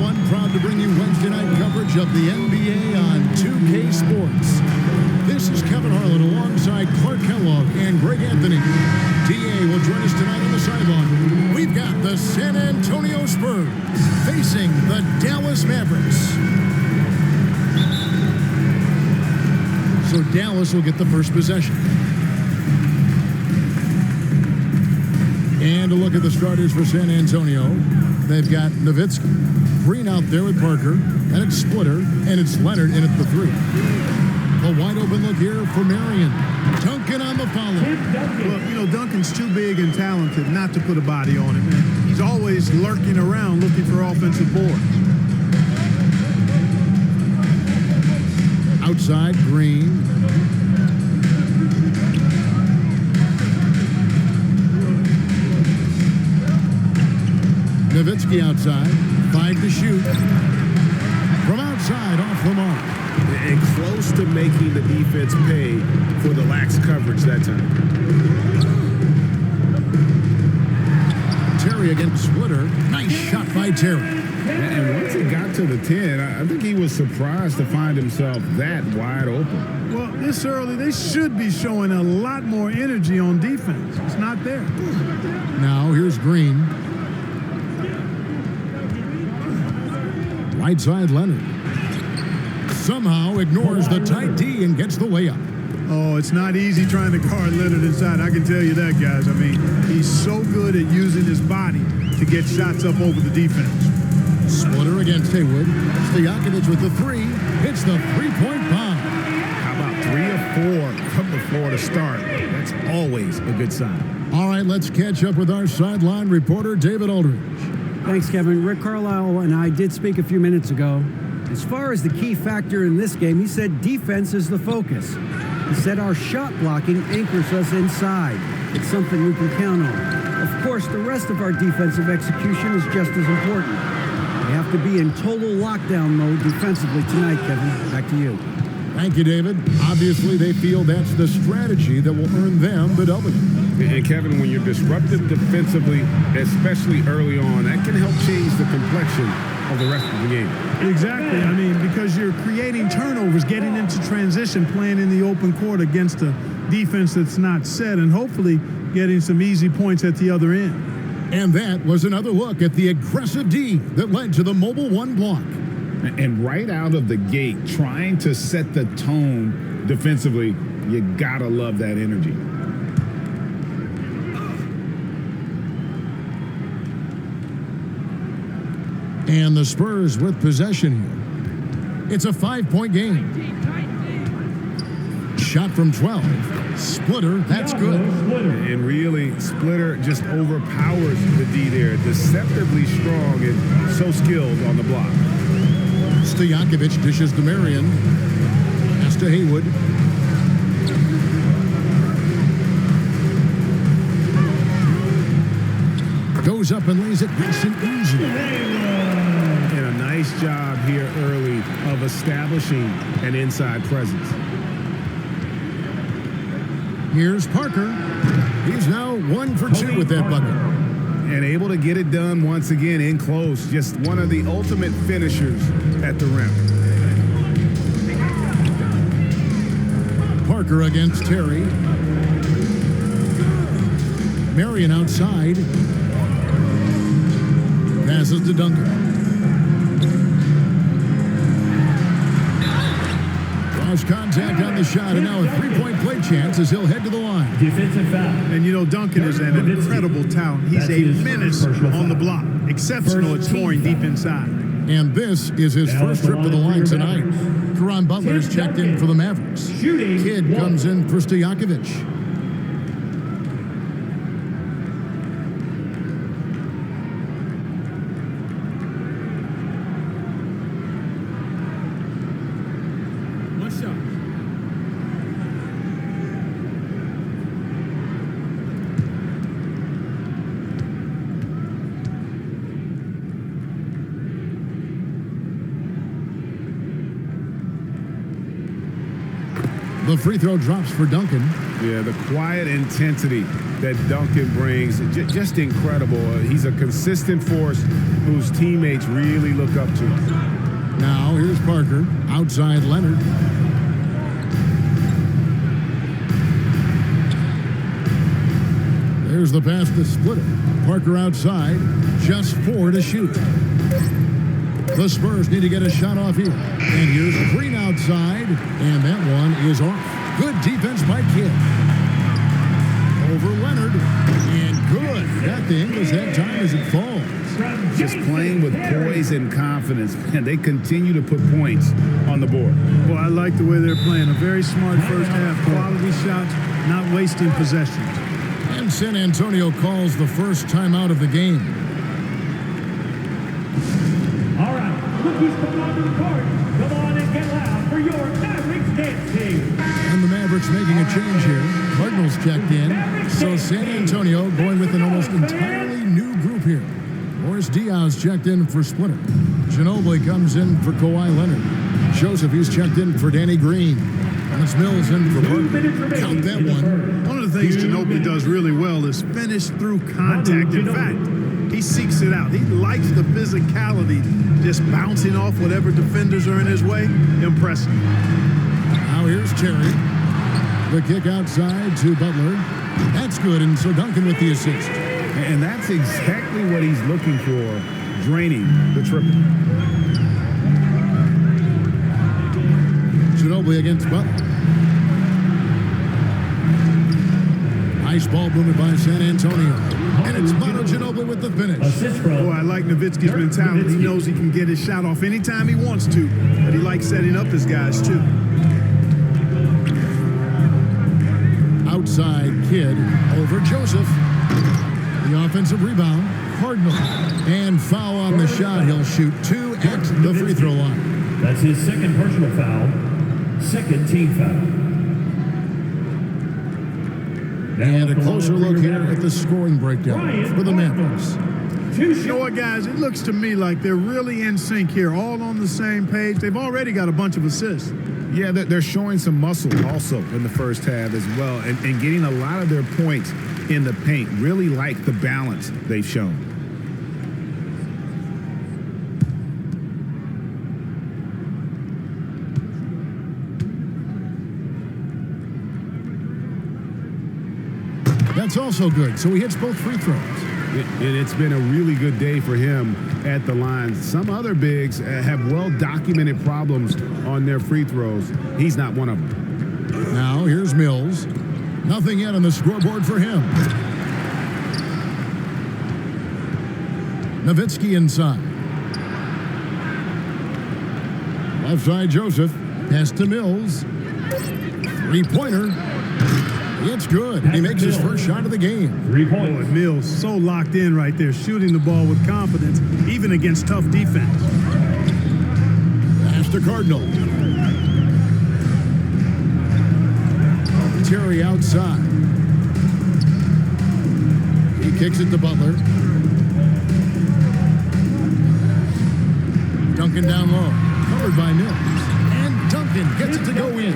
everyone. Proud to bring you Wednesday night coverage of the NBA on 2K Sports. This is Kevin Harlan alongside Clark Kellogg and Greg Anthony. DA will join us tonight on the sideline. We've got the San Antonio Spurs facing the Dallas Mavericks. So Dallas will get the first possession. And a look at the starters for San Antonio. They've got Nowitzki, Green out there with Parker, and it's Splitter, and it's Leonard in at the 3. A wide open look here for Marion. Duncan on the follow. Well, you know, Duncan's too big and talented not to put a body on him. Man. He's always lurking around looking for offensive boards. Outside, Green. Nowitzki outside, 5 to shoot. From outside, off the mark. And close to making the defense pay for the lax coverage that time. Terry against Splitter. Nice shot by Terry. And once he got to the 10, I think he was surprised to find himself that wide open. Well, this early, they should be showing a lot more energy on defense. It's not there. Now, here's Green. Right side, Leonard. Somehow ignores the tight D and gets the layup. Oh, it's not easy trying to guard Leonard inside. I can tell you that, guys. I mean, he's so good at using his body to get shots up over the defense. Splitter against Haywood. Stojakovic with the 3. Hits the three-point bomb. How about 3 or 4 from the floor to start? That's always a good sign. All right, let's catch up with our sideline reporter, David Aldridge. Thanks, Kevin. Rick Carlisle and I did speak a few minutes ago. As far as the key factor in this game, he said defense is the focus. He said our shot blocking anchors us inside. It's something we can count on. Of course, the rest of our defensive execution is just as important. We have to be in total lockdown mode defensively tonight, Kevin. Back to you. Thank you, David. Obviously, they feel that's the strategy that will earn them the W. And Kevin, when you're disruptive defensively, especially early on, that can help change the complexion of the rest of the game. Exactly. I mean, because you're creating turnovers, getting into transition, playing in the open court against a defense that's not set, and hopefully getting some easy points at the other end. And that was another look at the aggressive D that led to the mobile 1 block. And right out of the gate, trying to set the tone defensively, you gotta love that energy. And the Spurs with possession here. It's a 5-point game. Shot from 12. Splitter, that's good. And really, Splitter just overpowers the D there. Deceptively strong and so skilled on the block. Stojakovic dishes to Marion. Pass to Haywood. Goes up and lays it nice and easy. And a nice job here early of establishing an inside presence. Here's Parker. He's now 1 for 2 with that bucket. And able to get it done once again in close. Just one of the ultimate finishers at the rim. Parker against Terry. Marion outside. Passes to Duncan. Cross contact on the shot, and now a 3-point play chance as he'll head to the line. Defensive foul. And you know, Duncan is an incredible talent. He's a menace on the block. Exceptional at scoring deep inside. And this is his first trip to the line tonight. Caron Butler's checked in for the Mavericks. Kidd comes in for Stojakovic. The free throw drops for Duncan. Yeah, the quiet intensity that Duncan brings, just incredible. He's a consistent force whose teammates really look up to. Now here's Parker, outside Leonard. There's the pass to Splitter. Parker outside, just 4 to shoot. The Spurs need to get a shot off here. And here's Green outside, and that one is off. Good defense by Kidd. Over Leonard, and good. Got the English that time as it falls. Just playing with poise and confidence, and they continue to put points on the board. Well, I like the way they're playing. A very smart first half. Quality shots, not wasting possessions. And San Antonio calls the first timeout of the game. All right, rookies come on to the court. Come on and get loud for your Mavericks dance team. And the Mavericks making a change here. Cardinals checked in. So San Antonio going with an almost entirely new group here. Morris Diaz checked in for Splitter. Ginobili comes in for Kawhi Leonard. Joseph, he's checked in for Danny Green. And it's Mills in for Parker. Count that one. One of the things Ginobili does really well is finish through contact. In fact, he seeks it out. He likes the physicality, just bouncing off whatever defenders are in his way. Impressive. Now here's Terry. The kick outside to Butler. That's good, and so Duncan with the assist. And that's exactly what he's looking for, draining the triple. Ginobili against Butler. Nice ball movement by San Antonio. And it's Mono Ginobili with the finish. Boy, I like Nowitzki's mentality. He knows he can get his shot off anytime he wants to, but he likes setting up his guys too. Outside Kidd over Joseph. The offensive rebound. Cardinal. And foul on the shot. He'll shoot 2 at the free throw line. That's his second personal foul. Second team foul. And a closer look here at the scoring breakdown for the Mavericks. You know what, guys? It looks to me like they're really in sync here, all on the same page. They've already got a bunch of assists. Yeah, they're showing some muscle also in the first half as well, and getting a lot of their points in the paint. Really like the balance they've shown. That's also good. So he hits both free throws. It's been a really good day for him at the line. Some other bigs have well-documented problems on their free throws. He's not one of them. Now here's Mills. Nothing yet on the scoreboard for him. Nowitzki inside. Left side Joseph. Pass to Mills. Three-pointer. It's good. He makes his first shot of the game. 3 points. Boy, Mills so locked in right there, shooting the ball with confidence, even against tough defense. Pass to Cardinal. Terry outside. He kicks it to Butler. Duncan down low. Covered by Mills. And Duncan gets it to go in.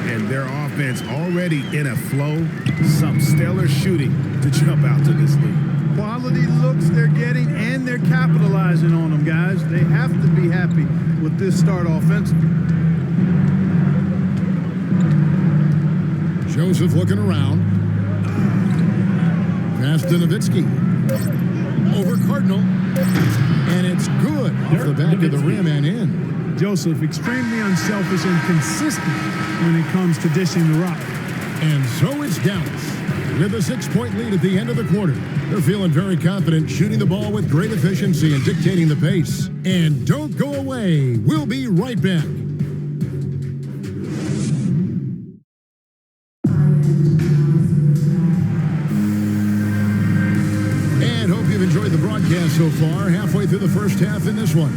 And their offense already in a flow. Some stellar shooting to jump out to this league. Quality looks they're getting, and they're capitalizing on them, guys. They have to be happy with this start offensively. Joseph looking around. Pass to Nowitzki. Over Cardinal. And it's good off the back of the rim and in. Joseph, extremely unselfish and consistent when it comes to dishing the rock. And so is Dallas. With a 6-point lead at the end of the quarter. They're feeling very confident, shooting the ball with great efficiency and dictating the pace. And don't go away. We'll be right back. And hope you've enjoyed the broadcast so far. Halfway through the first half in this one.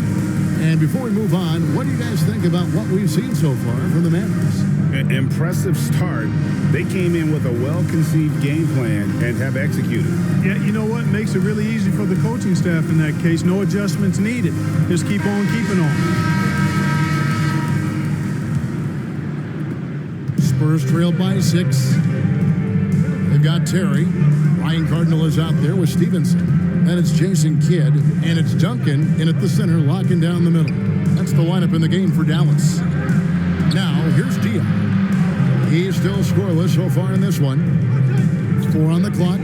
And before we move on, what do you guys think about what we've seen so far from the Mavericks? An impressive start. They came in with a well-conceived game plan and have executed. Yeah, you know what? Makes it really easy for the coaching staff in that case. No adjustments needed. Just keep on keeping on. Spurs trailed by 6. We've got Terry. Ryan Cardinal is out there with Stevenson. And it's Jason Kidd. And it's Duncan in at the center, locking down the middle. That's the lineup in the game for Dallas. Now, here's Dia. He's still scoreless so far in this one. 4 on the clock.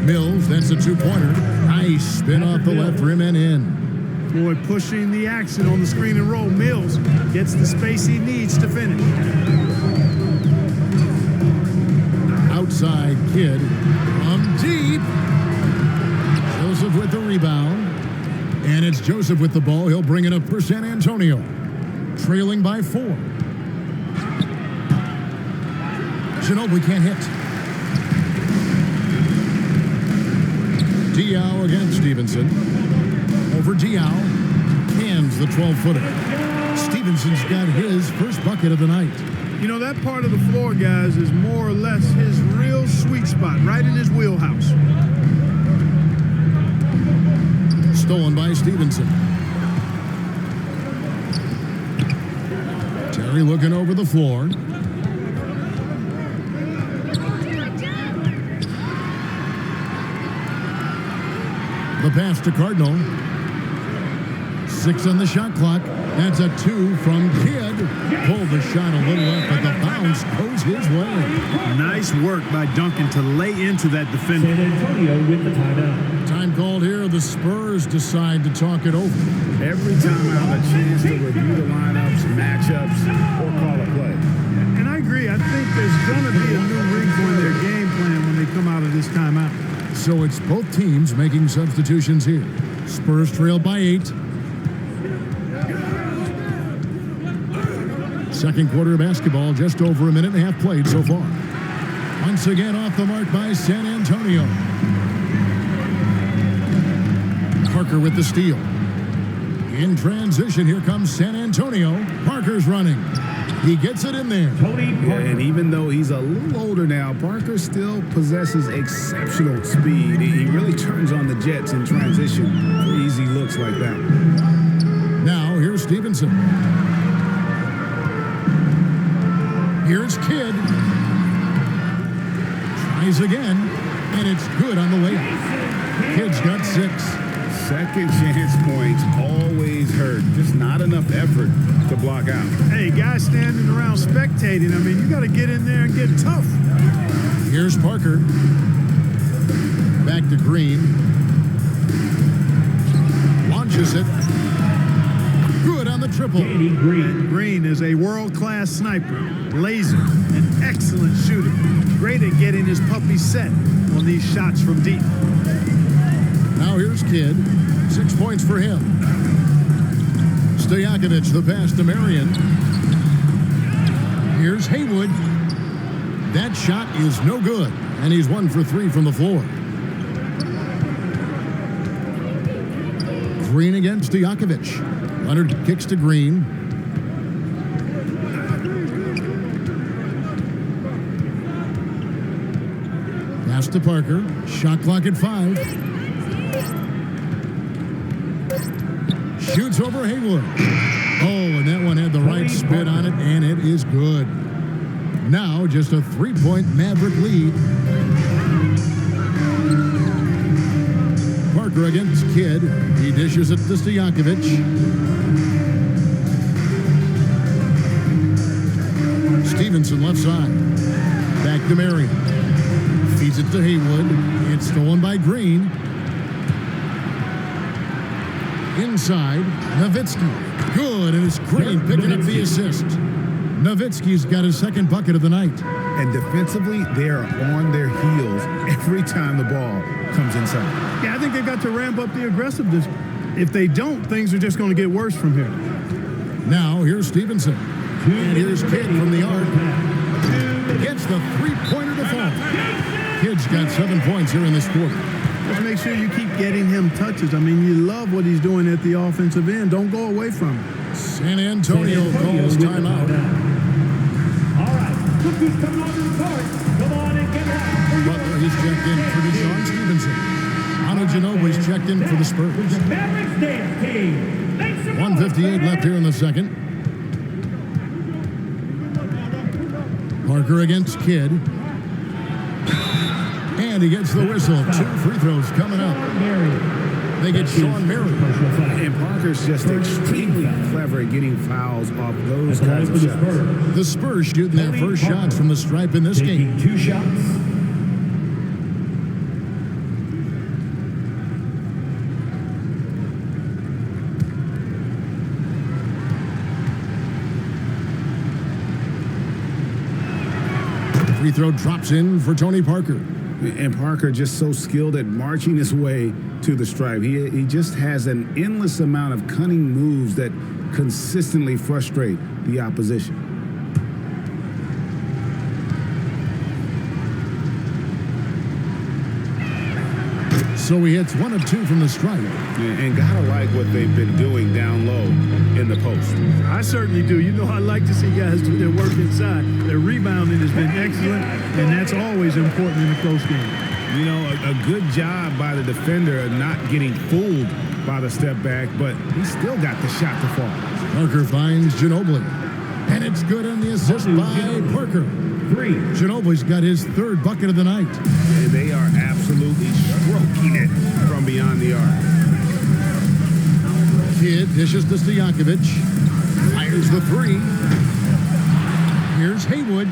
Mills, that's a two-pointer. Nice spin off the left rim and in. Boy, pushing the action on the screen and roll. Mills gets the space he needs to finish. Outside Kidd from deep. Joseph with the rebound. And it's Joseph with the ball. He'll bring it up for San Antonio. Trailing by 4. Ginobili can't hit. Diaw against Stevenson. Over Diaw. Cans the 12-footer. Stevenson's got his first bucket of the night. You know, that part of the floor, guys, is more or less his real sweet spot, right in his wheelhouse. Stolen by Stevenson. Terry looking over the floor. The pass to Cardinal. 6 on the shot clock. That's a 2 from Kidd. Pulled the shot a little up, but the bounce goes his way. Nice work by Duncan to lay into that defender. San Antonio with the timeout. Time called here. The Spurs decide to talk it over. Every time I have a chance to review the lineups, matchups, or call a play. And I agree. I think there's going to be a new wrinkle in their game plan when they come out of this timeout. So it's both teams making substitutions here. Spurs trail by 8. Second quarter of basketball, just over a minute and a half played so far. Once again off the mark by San Antonio. Parker with the steal. In transition, here comes San Antonio. Parker's running. He gets it in there. And even though he's a little older now, Parker still possesses exceptional speed. He really turns on the Jets in transition for easy looks like that. Now, here's Stevenson. Here's Kidd. Tries again, and it's good on the layup. Kidd's got 6. Second chance points always hurt. Just not enough effort to block out. Hey, guys standing around spectating, I mean, you got to get in there and get tough. Here's Parker. Back to Green. Launches it. Good on the triple. Green is a world-class sniper, laser, and excellent shooter. Great at getting his puppy set on these shots from deep. Now here's Kidd. 6 points for him. Stojakovic, the pass to Marion. Here's Haywood. That shot is no good, and he's 1 for 3 from the floor. Green against Stojakovic. Leonard kicks to Green. Pass to Parker. Shot clock at 5. Shoots over Haywood. Oh, and that one had the right spin on it, and it is good. Now just a 3-point Maverick lead. Parker against Kidd. He dishes it to Stojakovic. Stevenson left side. Back to Marion. Feeds it to Haywood. It's stolen by Green. Inside, Nowitzki. Good, and it's Green picking up the assist. Nowitzki's got his second bucket of the night. And defensively, they are on their heels every time the ball comes inside. Yeah, I think they've got to ramp up the aggressiveness. If they don't, things are just going to get worse from here. Now, here's Stevenson. And here's Kidd from the arc. Gets the three-pointer to fall. Kidd's got 7 points here in this quarter. Just make sure you keep getting him touches. I mean, you love what he's doing at the offensive end. Don't go away from him. San Antonio calls timeout. All right, cookies coming on the court. Come on and get out. Butler, he's checked in for Deshaun Stevenson. Ginobbili's checked in for the Spurs. 1:58 left here in the second. Parker against Kidd. And he gets the whistle. 2 free throws coming up. They get Sean Mary. And Parker's just extremely clever at getting fouls off those kinds of shots. The Spurs shooting their first shots from the stripe in this game. 2 shots. Free throw drops in for Tony Parker. And Parker just so skilled at marching his way to the stripe. He just has an endless amount of cunning moves that consistently frustrate the opposition. So he hits 1 of 2 from the stripe. And gotta like what they've been doing down low in the post. I certainly do. You know, I like to see guys do their work inside. Their rebounding has been excellent, and that's always important in a close game. You know, a good job by the defender of not getting fooled by the step back, but he still got the shot to fall. Parker finds Ginobili. And it's good on the assist by Parker. 3. Ginobili's got his 3rd bucket of the night. And they are absolutely stroking it from beyond the arc. Kidd dishes to Stojakovic. Fires the 3. Here's Haywood.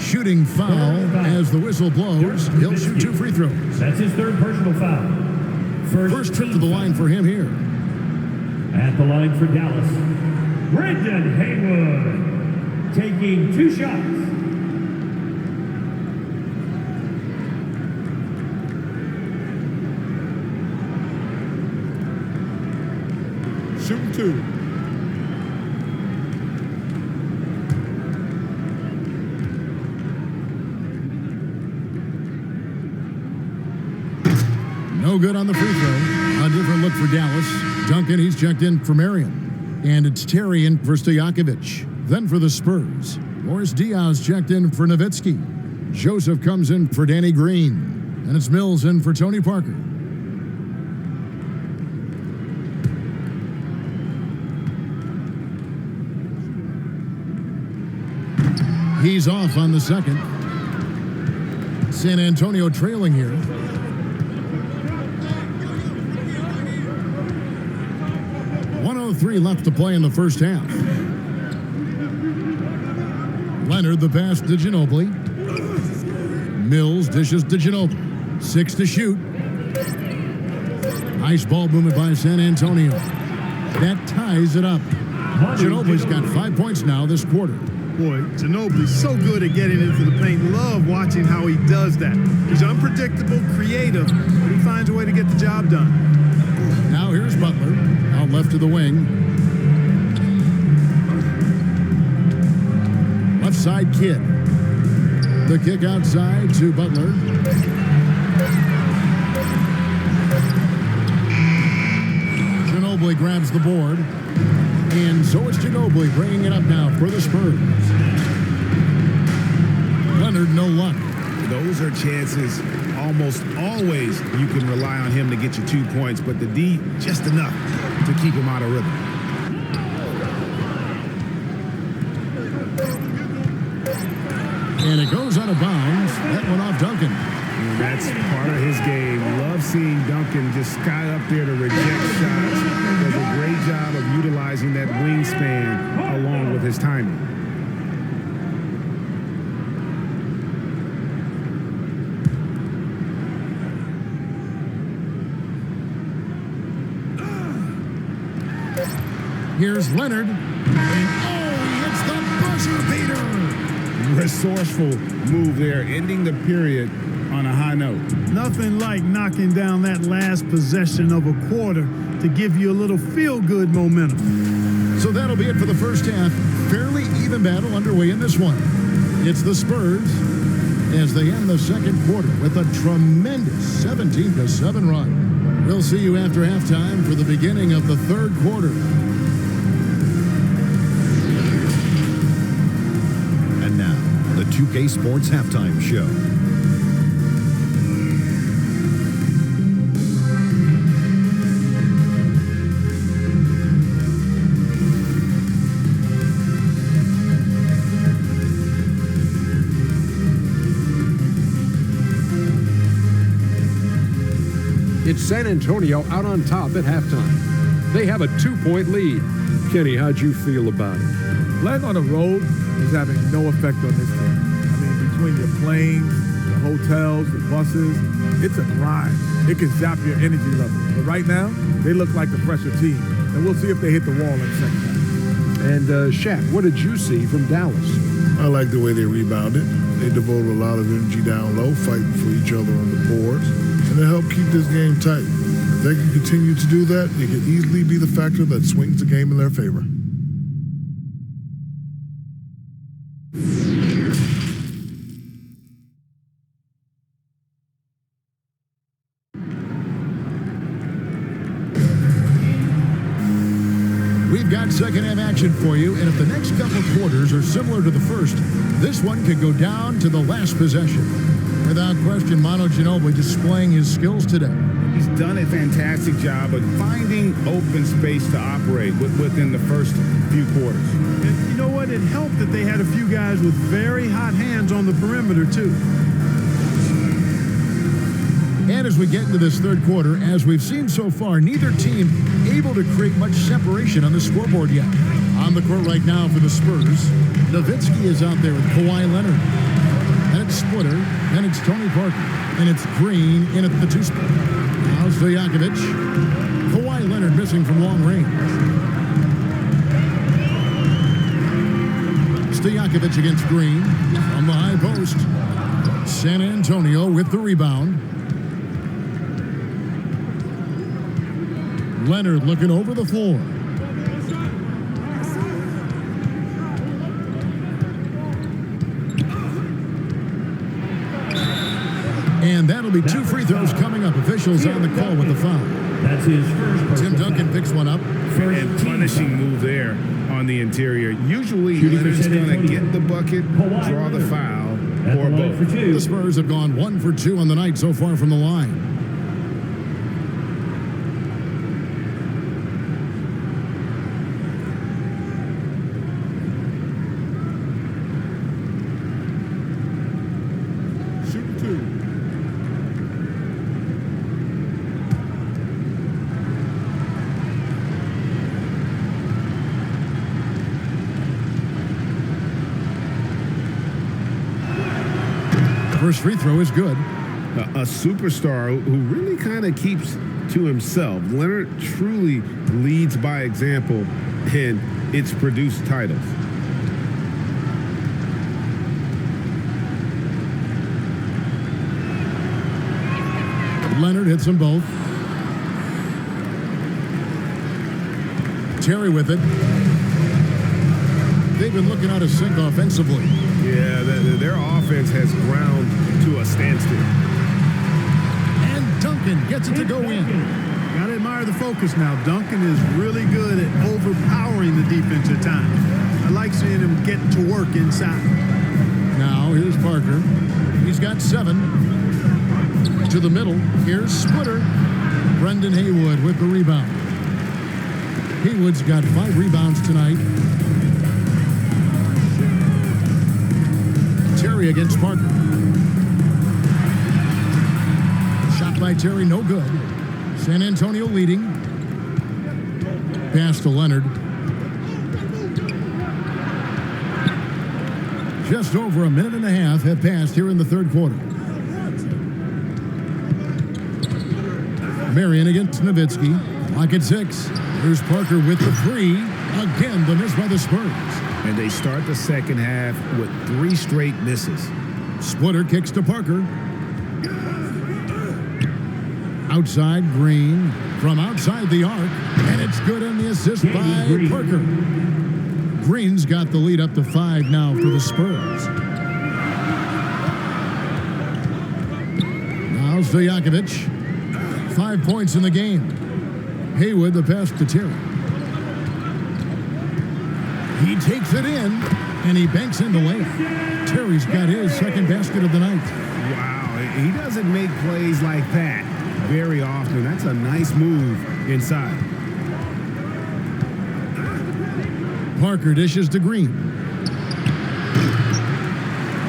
Shooting foul as the whistle blows. He'll shoot 2 free throws. That's his 3rd personal foul. First trip to the line for him here. At the line for Dallas, Brendan Haywood taking 2 shots. Shooting 2. No good on the free throw. A different look for Dallas. Duncan, he's checked in for Marion. And it's Terry in for Stojakovic. Then for the Spurs, Morris Diaz checked in for Nowitzki. Joseph comes in for Danny Green. And it's Mills in for Tony Parker. He's off on the second. San Antonio trailing here. .103 left to play in the first half. Leonard the pass to Ginobili. Mills dishes to Ginobili. 6 to shoot. Nice ball movement by San Antonio. That ties it up. Ginobili's got 5 points now this quarter. Boy, Ginobili's so good at getting into the paint. Love watching how he does that. He's unpredictable, creative, but he finds a way to get the job done. Now here's Butler, out left of the wing. Left side Kidd. The kick outside to Butler. Ginobili grabs the board. And so it's Ginobili bringing it up now for the Spurs. Leonard, no luck. Those are chances almost always you can rely on him to get you 2 points, but the D just enough to keep him out of rhythm. And it goes out of bounds. That one off Duncan. And that's part of his game. Love seeing Duncan just sky up there to reject shots. Does a great job of utilizing that wingspan along with his timing. Here's Leonard. And he hits the buzzer beater. Resourceful move there, ending the period on a high note. Nothing like knocking down that last possession of a quarter to give you a little feel-good momentum. So that'll be it for the first half. Fairly even battle underway in this one. It's the Spurs as they end the second quarter with a tremendous 17-7 run. We'll see you after halftime for the beginning of the third quarter. And now, the 2K Sports Halftime Show. It's San Antonio out on top at halftime. They have a 2-point lead. Kenny, how'd you feel about it? Playing on the road is having no effect on this team. I mean, between your planes, the hotels, the buses, it's a grind. It can zap your energy level. But right now, they look like the fresher team. And we'll see if they hit the wall in the second half. And Shaq, what did you see from Dallas? I like the way they rebounded. They devoted a lot of energy down low, fighting for each other on the boards, and they helped keep this game tight. If they can continue to do that, it could easily be the factor that swings the game in their favor. We've got second half action for you, and if the next couple quarters are similar to the first, this one could go down to the last possession. Without question, Manu Ginobili displaying his skills today. He's done a fantastic job of finding open space to operate within the first few quarters. And you know what? It helped that they had a few guys with very hot hands on the perimeter, too. And as we get into this third quarter, as we've seen so far, neither team able to create much separation on the scoreboard yet. On the court right now for the Spurs, Nowitzki is out there with Kawhi Leonard. And it's Splitter, and it's Tony Parker, and it's Green in at the 2 spot. Now Stojakovic. Kawhi Leonard missing from long range. Stojakovic against Green from the high post. San Antonio with the rebound. Leonard looking over the floor. And that'll be 2 free throws coming up. Officials on the call with the foul. That's his first. Tim Duncan picks one up. And punishing move there on the interior. Usually, Leonard's going to get the bucket, draw the foul, or both. The Spurs have gone 1 for 2 on the night so far from the line. First free throw is good. A superstar who really kind of keeps to himself. Leonard truly leads by example, and it's produced titles. Leonard hits them both. Terry with it. They've been looking out of sync offensively. Yeah, their offense has ground to a standstill. And Duncan gets it to go in. Got to admire the focus now. Duncan is really good at overpowering the defense at times. I like seeing him get to work inside. Now here's Parker. He's got 7. To the middle. Here's Splitter. Brendan Haywood with the rebound. Haywood's got 5 rebounds tonight. Terry against Parker. Shot by Terry, no good. San Antonio leading. Pass to Leonard. Just over a minute and a half have passed here in the third quarter. Marion against Nowitzki. Clock at 6. Here's Parker with the 3. Again, the miss by the Spurs. And they start the second half with 3 straight misses. Splitter kicks to Parker. Outside, Green. From outside the arc. And it's good on the assist by Parker. Green's got the lead up to 5 now for the Spurs. Now Stojakovic. 5 points in the game. Haywood, the pass to Terry. He takes it in, and he banks in the layup. Terry's got his second basket of the night. Wow, he doesn't make plays like that very often. That's a nice move inside. Parker dishes to Green.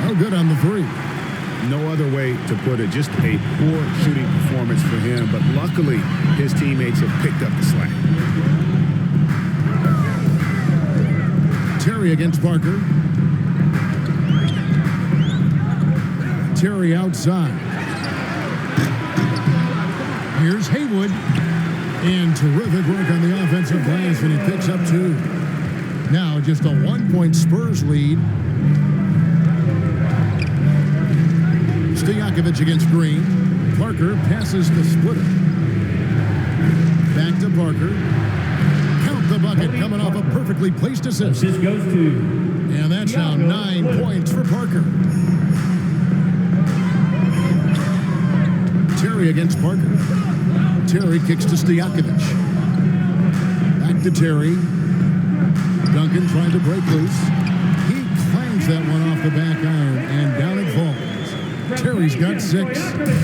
No good on the 3. No other way to put it. Just a poor shooting performance for him, but luckily his teammates have picked up the slack. Terry against Parker. Terry outside. Here's Haywood. And terrific work on the offensive glass, and he picks up 2. Now just a 1-point Spurs lead. Stojakovic against Green. Parker passes the splitter. Back to Parker. Count the bucket, coming off a perfectly placed assist. This goes to... And that's now 9 points for Parker. Terry against Parker. Terry kicks to Stojakovic. Back to Terry. Duncan trying to break loose. He clangs that one off the back iron, and down it falls. Terry's got 6.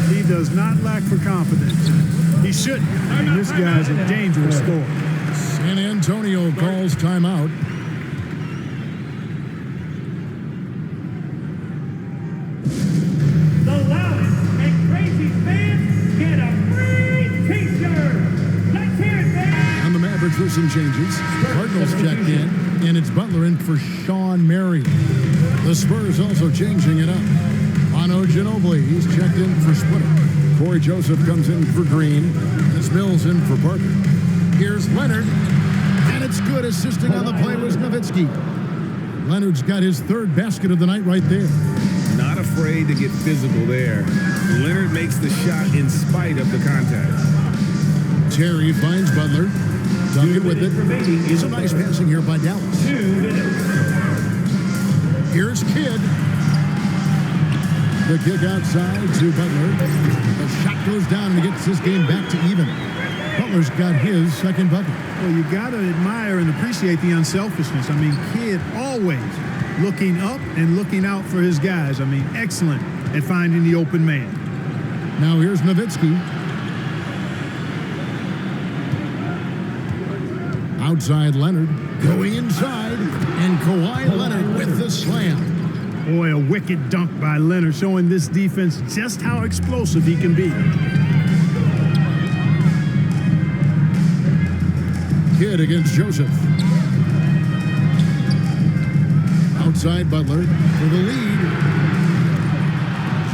He does not lack for confidence. He shouldn't. I mean, this guy's a dangerous scorer. San Antonio calls timeout. The loudest and crazy fans get a free T-shirt. Let's hear it, fans. And the Mavericks with some changes. Cardinals checked in, and it's Butler in for Sean Mary. The Spurs also changing it up. Ano Ginobili, he's checked in for Splitter. Corey Joseph comes in for Green. And it's Mills in for Parker. Here's Leonard. And it's good. Assisting on the play was Nowitzki. Leonard's got his 3rd basket of the night right there. Not afraid to get physical there. Leonard makes the shot in spite of the contact. Terry finds Butler. Duncan with it. It's a nice passing here by Dallas. 2 minutes. Here's Kidd. The kick outside to Butler. The shot goes down and gets this game back to even. Butler's got his 2nd bucket. Well, you got to admire and appreciate the unselfishness. I mean, Kidd always looking up and looking out for his guys. I mean, excellent at finding the open man. Now here's Nowitzki. Outside Leonard. Going inside. And Kawhi Leonard with the slam. Boy, a wicked dunk by Leonard, showing this defense just how explosive he can be. Kidd against Joseph. Outside Butler for the lead.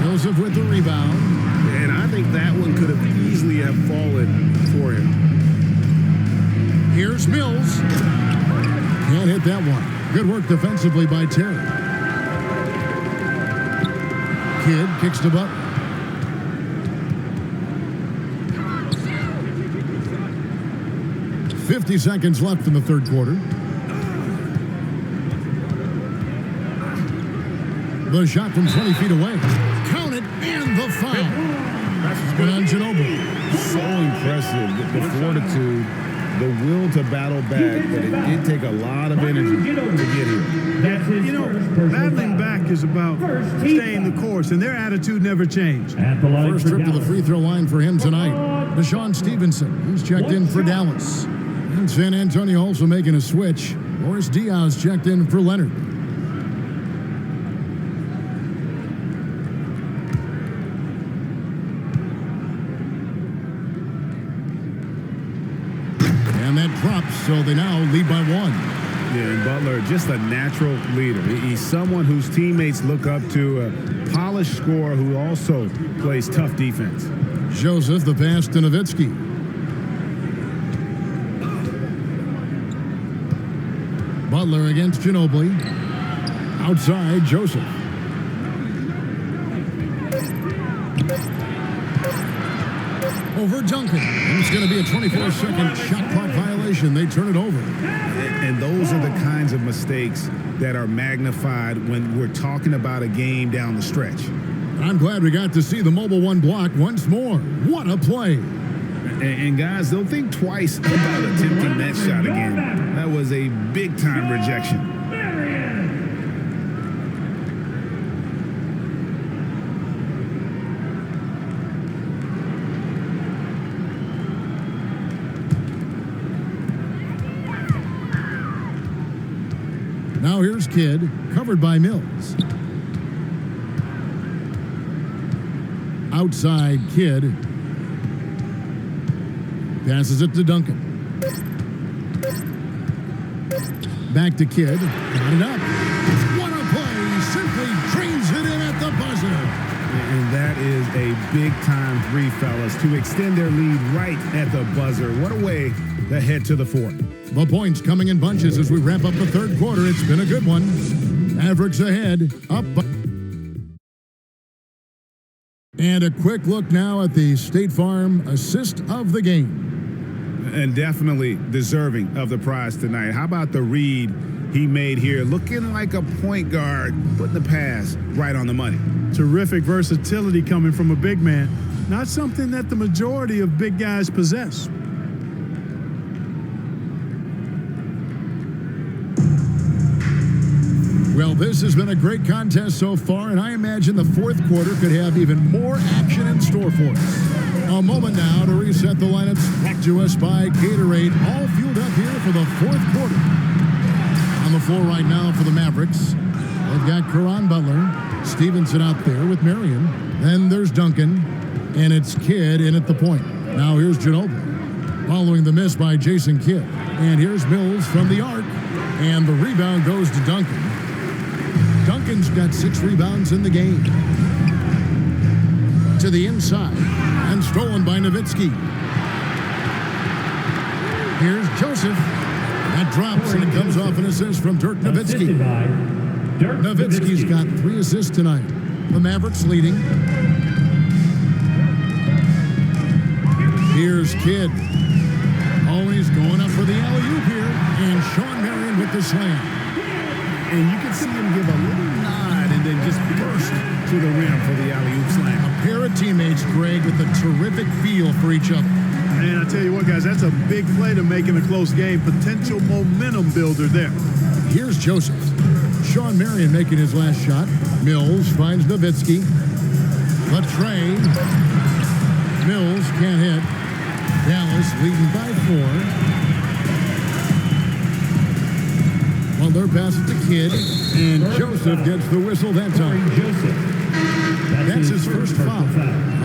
Joseph with the rebound. And I think that one could have easily have fallen for him. Here's Mills. Can't hit that one. Good work defensively by Terry. Kidd kicks to Butler. .50 seconds left in the 3rd quarter. The shot from 20 feet away. Count it, and the foul. And on Ginobili. So impressive. The fortitude, the will to battle back, but it did take a lot of energy to get here. That's his You know, first personal battling foul. back is about staying the course, and their attitude never changed. At the line First for trip to the Dallas. free throw line for him tonight. Deshaun Stevenson, who's checked in for Dallas. And San Antonio also making a switch. Boris Diaz checked in for Leonard. And that drops, so they now lead by 1. Yeah, and Butler, just a natural leader. He's someone whose teammates look up to, a polished scorer who also plays tough defense. Joseph, the pass to Nowitzki. Butler against Ginobili. Outside, Joseph. Over Duncan. And it's going to be a 24-second shot clock violation. They turn it over. And those are the kinds of mistakes that are magnified when we're talking about a game down the stretch. I'm glad we got to see the Mobile One block once more. What a play. And guys, they'll think twice about attempting that shot again. That was a big-time rejection. Now here's Kidd, covered by Mills. Outside Kidd. Passes it to Duncan. Back to Kidd. Got it up. What a play. Simply drains it in at the buzzer. And that is a big-time three, fellas, to extend their lead right at the buzzer. What a way to head to the fourth. The points coming in bunches as we wrap up the third quarter. It's been a good one. Mavericks ahead. Up. And a quick look now at the State Farm assist of the game. And definitely deserving of the prize tonight. How about the read he made here? Looking like a point guard, putting the pass right on the money. Terrific versatility coming from a big man. Not something that the majority of big guys possess. Well, this has been a great contest so far, and I imagine the fourth quarter could have even more action in store for us. A moment now to reset the lineups brought to us by Gatorade, all fueled up here for the fourth quarter. On the floor right now for the Mavericks, they've got Caron Butler, Stevenson out there with Marion. Then there's Duncan, and it's Kidd in at the point. Now here's Ginobili, following the miss by Jason Kidd. And here's Mills from the arc, and the rebound goes to Duncan. Duncan's got 6 rebounds in the game. To the inside, and stolen by Nowitzki. Here's Joseph. That drops, and it comes off an assist from Dirk Nowitzki. Nowitzki's got 3 assists tonight. The Mavericks leading. Here's Kidd. Always going up for the alley-oop here, and Sean Marion with the slam. And you can see him give a little nod and then just burst to the rim for the alley-oop slam. A pair of teammates, Greg, with a terrific feel for each other. And I tell you what, guys, that's a big play to make in a close game. Potential momentum builder there. Here's Joseph. Sean Marion making his last shot. Mills finds Nowitzki. Latre. Mills can't hit. Dallas leading by 4. Butler passes to Kidd, and Joseph gets the whistle that time. That's his first foul.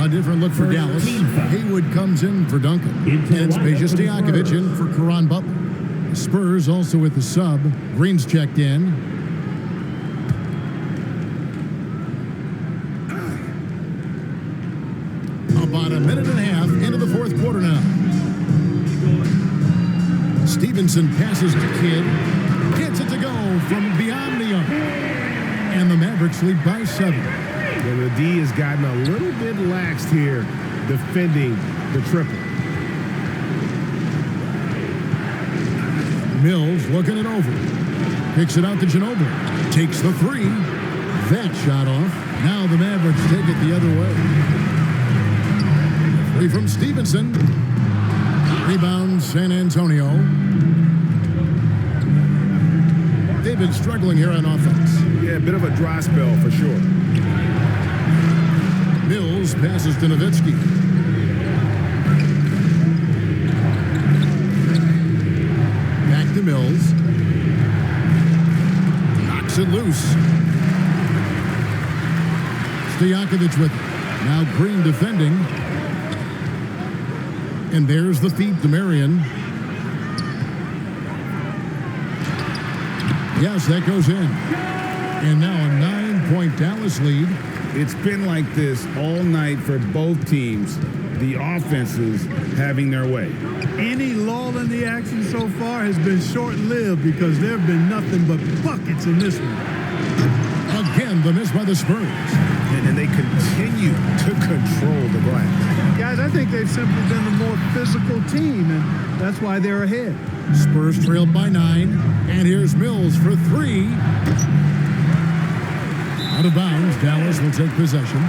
A different look for Dallas. Haywood comes in for Duncan, and it's Peja Stojakovic in for Caron Butler. The Spurs also with the sub. Green's checked in. About a minute and a half into the fourth quarter now. Stevenson passes to Kidd. Gets it to go from beyond the arc. And the Mavericks lead by 7. Well, the D has gotten a little bit laxed here defending the triple. Mills looking it over. Picks it out to Ginobili. Takes the 3. That shot off. Now the Mavericks take it the other way. 3 from Stevenson. Rebound San Antonio. They've been struggling here on offense. Yeah, a bit of a dry spell for sure. Mills passes to Nowitzki. Back to Mills. Knocks it loose. Stojakovic with it. Now Green defending. And there's the feed to Marion. Yes, that goes in. And now a 9-point Dallas lead. It's been like this all night for both teams. The offenses having their way. Any lull in the action so far has been short-lived because there have been nothing but buckets in this one. Again, the miss by the Spurs. And they continue to control the glass. Guys, I think they've simply been the more physical team, and that's why they're ahead. Spurs trailed by 9. And here's Mills for 3. Out of bounds. Dallas will take possession.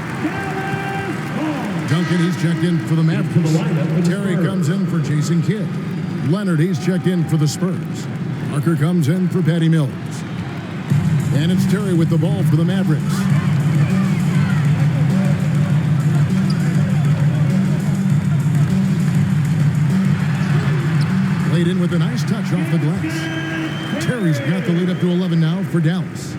Duncan, he's checked in for the Mavericks. Terry comes in for Jason Kidd. Leonard, he's checked in for the Spurs. Parker comes in for Patty Mills. And it's Terry with the ball for the Mavericks. Laid in with a nice touch off the glass. Terry's got the lead up to 11 now for Dallas.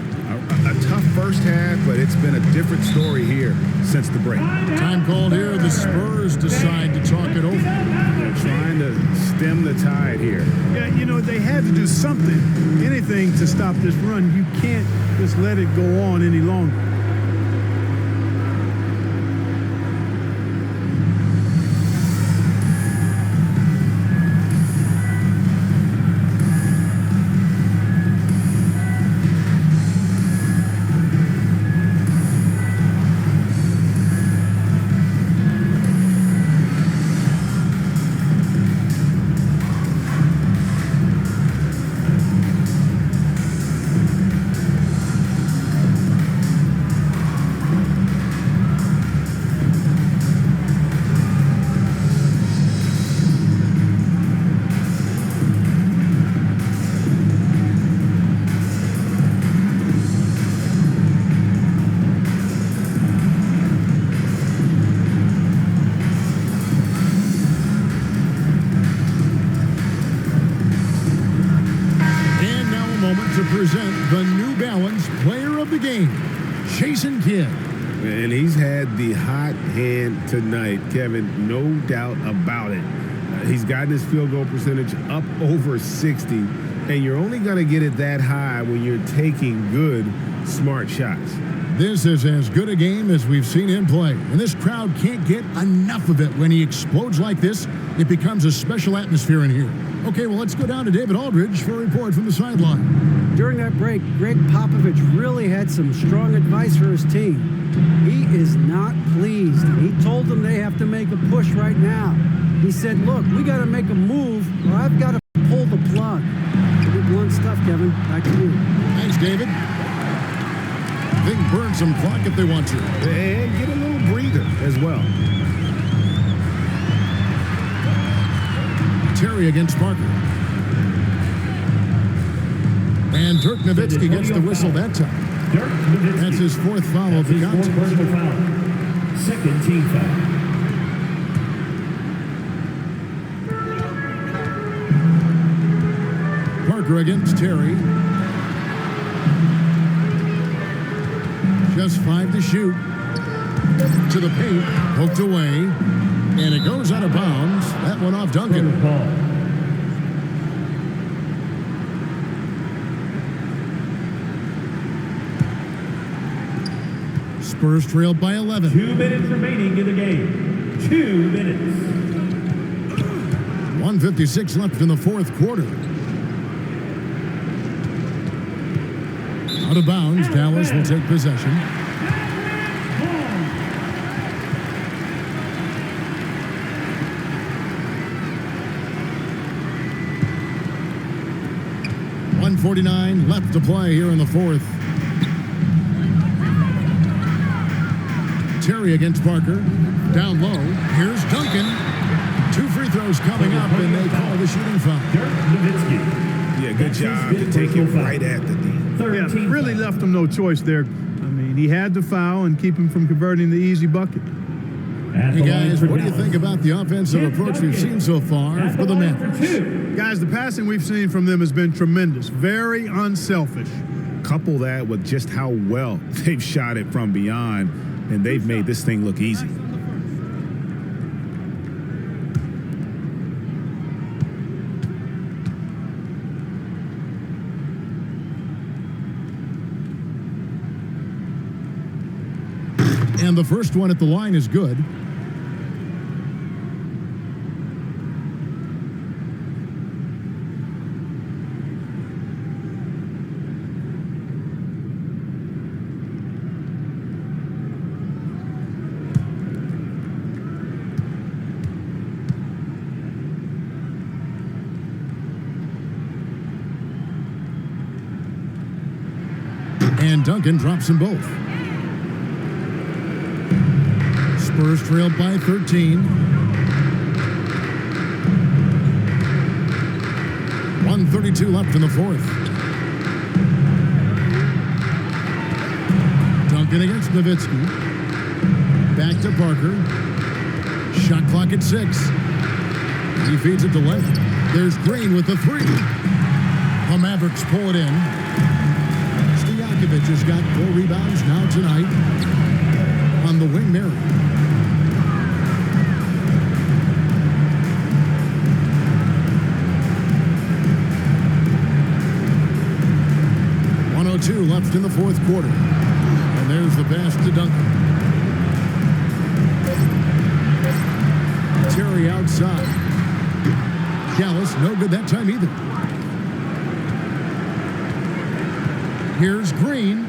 A tough first half, but it's been a different story here since the break. Time called here. The Spurs decide to talk it over. They're trying to the Tide here. Yeah, you know, they had to do something, anything to stop this run. You can't just let it go on any longer. To present the New Balance Player of the Game, Jason Kidd. And he's had the hot hand tonight, Kevin, no doubt about it. He's gotten his field goal percentage up over 60, and you're only going to get it that high when you're taking good, smart shots. This is as good a game as we've seen him play, and this crowd can't get enough of it. When he explodes like this, it becomes a special atmosphere in here. Okay, well, let's go down to David Aldridge for a report from the sideline. During that break, Greg Popovich really had some strong advice for his team. He is not pleased. He told them they have to make a push right now. He said, look, we got to make a move or I've got to pull the plug. Pretty blunt stuff, Kevin. Back to you. Thanks, David. They can burn some clock if they want to. And get a little breather as well. Terry against Parker. And Dirk Nowitzki gets the whistle that time. That's his fourth foul of the contest. Second team foul. Parker against Terry. Just 5 to shoot. To the paint, poked away. And it goes out of bounds. That one off Duncan. Spurs trailed by 11. 2 minutes remaining in the game. 2 minutes. 1:56 left in the fourth quarter. Out of bounds. Dallas will take possession. .149 left to play here in the fourth. Terry against Parker. Down low. Here's Duncan. 2 free throws coming up, and they call the shooting foul. Yeah, good job to take it right at the knee. Yeah, really left him no choice there. I mean, he had to foul and keep him from converting the easy bucket. Hey, guys, what do you think about the offensive approach we've seen so far for the Mavericks? Guys, the passing we've seen from them has been tremendous. Very unselfish. Couple that with just how well they've shot it from beyond, and they've made this thing look easy. And the first one at the line is good. And Duncan drops them both. Spurs trailed by 13. 1:32 left in the fourth. Duncan against Nowitzki. Back to Parker. Shot clock at 6. He feeds it to Leonard. There's Green with the 3. The Mavericks pull it in. Stojakovic has got 4 rebounds now tonight on the wing there. left in the fourth quarter. And there's the pass to Duncan. Terry outside. Dallas, no good that time either. Here's Green.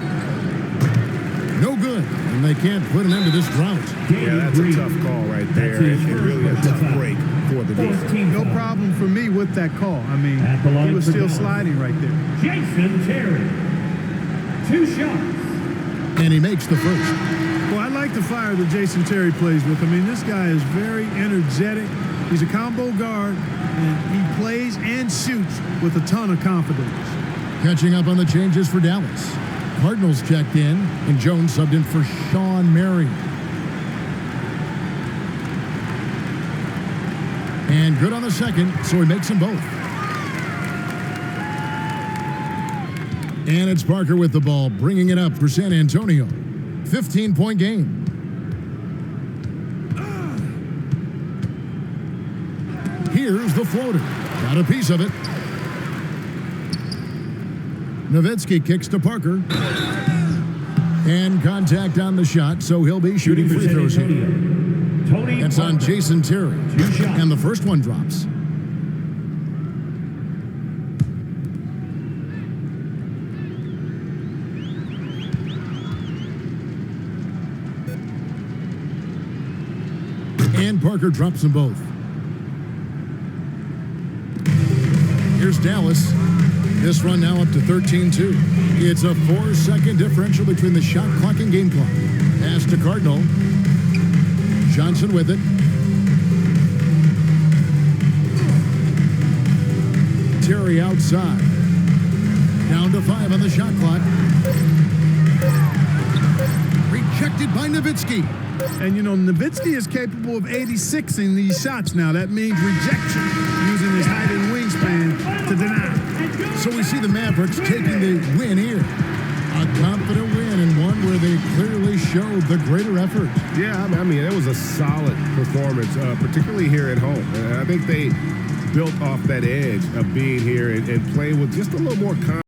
No good. And they can't put an end to this drought. Yeah, that's a tough call right there. And really a tough break for the defense. No problem for me with that call. I mean, he was still sliding right there. Jason Terry. 2 shots. And he makes the first. Well, I like the fire that Jason Terry plays with. I mean, this guy is very energetic. He's a combo guard, and he plays and shoots with a ton of confidence. Catching up on the changes for Dallas. Cardinals checked in, and Jones subbed in for Sean Mary. And good on the second, so he makes them both. And it's Parker with the ball, bringing it up for San Antonio. 15-point game. Here's the floater. Got a piece of it. Nowitzki kicks to Parker. And contact on the shot, so he'll be shooting free throws here. It's on Jason Terry. And the first one drops. And Parker drops them both. Here's Dallas. This run now up to 13-2. It's a 4-second differential between the shot clock and game clock. Pass to Cardinal. Johnson with it. Terry outside. Down to 5 on the shot clock. Rejected by Nowitzki. And, you know, Nowitzki is capable of 86ing these shots now. That means rejection, using his height and wingspan to deny. So we see the Mavericks taking the win here. A confident win and one where they clearly showed the greater effort. Yeah, I mean, it was a solid performance, particularly here at home. I think they built off that edge of being here and playing with just a little more confidence.